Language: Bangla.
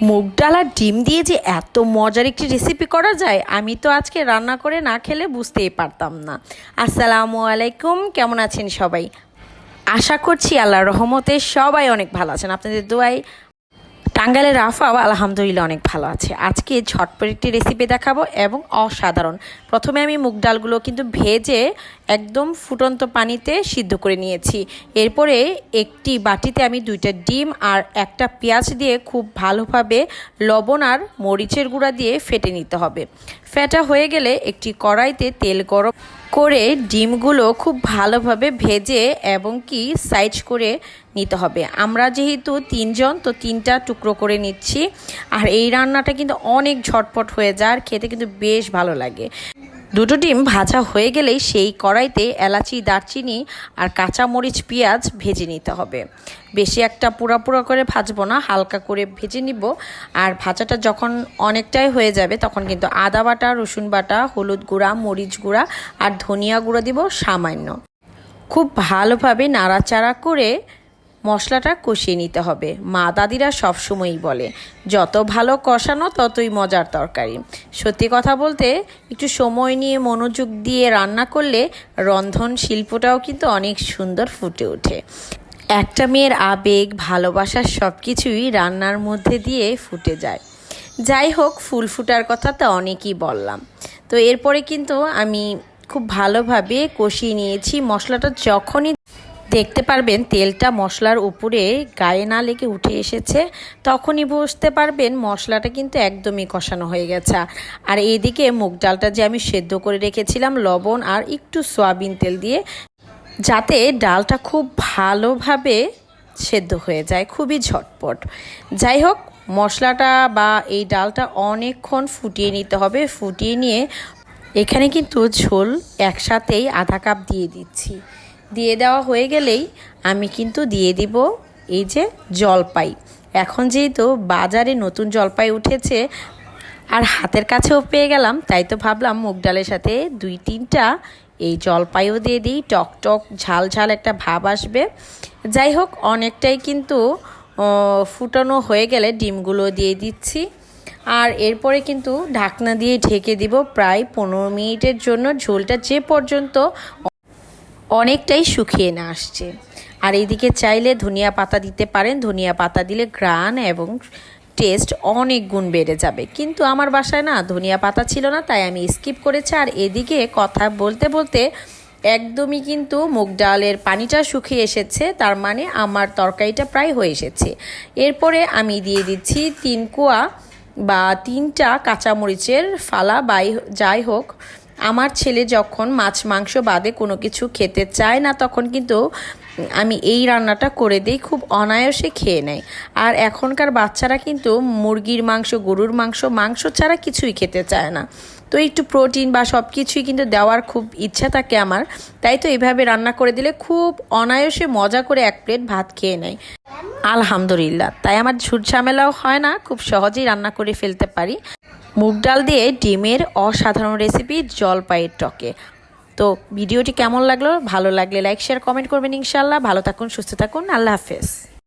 মুগ ডাল আর ডিম দিয়ে যে এত মজার একটি রেসিপি করা যায়, আমি তো আজকে রান্না করে না খেলে বুঝতেই পারতাম না। আসসালামু আলাইকুম, কেমন আছেন সবাই? আশা করছি আল্লাহর রহমতে সবাই অনেক ভালো আছেন। আপনাদের দোয়ায় টাঙ্গাইলের রাফাও আলহামদুলিল্লাহ অনেক ভালো আছে। আজকে ঝটপট একটি রেসিপি দেখাবো এবং অসাধারণ। প্রথমে আমি মুগ ডালগুলো কিন্তু ভেজে একদম ফুটন্ত পানিতে সিদ্ধ করে নিয়েছি। এরপরে একটি বাটিতে আমি 2টা ডিম আর একটা পেঁয়াজ দিয়ে খুব ভালোভাবে লবণ আর মরিচের গুঁড়া দিয়ে ফেটে নিতে হবে। ফেটা হয়ে গেলে একটি কড়াইতে তেল গরম করে ডিমগুলো খুব ভালোভাবে ভেজে এবং কি সাইজ করে নিতে হবে। আমরা যেহেতু 3 জন, তো 3টা টুকরো করে নিচ্ছি। আর এই রান্নাটা কিন্তু অনেক ঝটপট হয়ে যায় আর খেতে কিন্তু বেশ ভালো লাগে। 2টো ডিম ভাজা হয়ে গেলেই সেই কড়াইতে এলাচি, দারচিনি আর কাঁচা মরিচ, পেঁয়াজ ভেজে নিতে হবে। বেশি একটা পুরা পুরা করে ভাজবো না, হালকা করে ভেজে নিব। আর ভাজাটা যখন অনেকটাই হয়ে যাবে তখন কিন্তু আদা বাটা, রসুন বাটা, হলুদ গুঁড়া, মরিচ গুঁড়া আর ধনিয়া গুঁড়া দিব সামান্য। খুব ভালোভাবে নাড়াচাড়া করে মশলাটা কষিয়ে নিতে হবে। মা দাদিরা সবসময়ই বলে, যত ভালো কষানো ততই মজার তরকারি। সত্যি কথা বলতে, একটু সময় নিয়ে মনোযোগ দিয়ে রান্না করলে রন্ধন শিল্পটাও কিন্তু অনেক সুন্দর ফুটে ওঠে। একটা মেয়ের আবেগ, ভালোবাসার সব কিছুই রান্নার মধ্যে দিয়ে ফুটে যায়। যাই হোক, ফুল ফুটার কথা তো অনেকই বললাম। তো এরপরে কিন্তু আমি খুব ভালোভাবে কষিয়ে নিয়েছি। মশলাটা যখনই দেখতে পারবেন তেলটা মশলার উপরে গায়ে না লেগে উঠে এসেছে, তখনই বুঝতে পারবেন মশলাটা কিন্তু একদমই কষানো হয়ে গেছে। আর এইদিকে মুগ ডালটা যে আমি সেদ্ধ করে রেখেছিলাম লবণ আর একটু সয়াবিন তেল দিয়ে, যাতে ডালটা খুব ভালোভাবে সেদ্ধ হয়ে যায়, খুবই ঝটপট। যাই হোক, মশলাটা বা এই ডালটা অনেকক্ষণ ফুটিয়ে নিতে হবে। ফুটিয়ে নিয়ে এখানে কিন্তু ঝোল একসাথেই আধা কাপ দিয়ে দিচ্ছি। দিয়ে দেওয়া হয়ে গেলেই আমি কিন্তু দিয়ে দিব এই যে জলপাই। এখন যেহেতু বাজারে নতুন জলপাই উঠেছে আর হাতের কাছেও পেয়ে গেলাম, তাই তো ভাবলাম মুগ ডালের সাথে 2-3টা এই জলপাইও দিয়ে দিই। টক টক ঝাল ঝাল একটা ভাব আসবে। যাই হোক, অনেকটাই কিন্তু ফুটানো হয়ে গেলে ডিমগুলো দিয়ে দিচ্ছি। আর এরপরে কিন্তু ঢাকনা দিয়ে ঢেকে দিব প্রায় 15 মিনিটের জন্য, ঝোলটা যে পর্যন্ত অনেকটাই শুকিয়ে না আসছে। আর এইদিকে চাইলে ধনিয়া পাতা দিতে পারেন। ধনিয়া পাতা দিলে ঘ্রাণ এবং টেস্ট অনেক গুণ বেড়ে যাবে, কিন্তু আমার বাসায় না ধনিয়া পাতা ছিল না, তাই আমি স্কিপ করেছি। আর এদিকে কথা বলতে বলতে একদমই কিন্তু মুগ ডালের পানিটা শুকিয়ে এসেছে, তার মানে আমার তরকারিটা প্রায় হয়ে এসেছে। এরপরে আমি দিয়ে দিচ্ছি 3 কোয়া বা 3টা কাঁচামরিচের ফালা, যাই হোক। আমার ছেলে যখন মাছ মাংস বাদে কোনো কিছু খেতে চায় না, তখন কিন্তু আমি এই রান্নাটা করে দিই, খুব অনায়াসে খেয়ে নেয়। আর এখনকার বাচ্চারা কিন্তু মুরগির মাংস, গরুর মাংস, মাংস ছাড়া কিছুই খেতে চায় না। তো একটু প্রোটিন বা সব কিছুই কিন্তু দেওয়ার খুব ইচ্ছা থাকে আমার, তাই তো এইভাবে রান্না করে দিলে খুব অনায়াসে মজা করে 1 প্লেট ভাত খেয়ে নেয় আলহামদুলিল্লাহ। তাই আমার ঝুট ঝামেলাও হয় না, খুব সহজেই রান্না করে ফেলতে পারি। মুগ ডাল দিয়ে ডিমের অসাধারণ রেসিপি জলপাইয়ের টকে। তো ভিডিওটি কেমন লাগলো? ভালো লাগলে লাইক, শেয়ার, কমেন্ট করবেন ইনশাল্লাহ। ভালো থাকুন, সুস্থ থাকুন, আল্লাহ হাফেজ।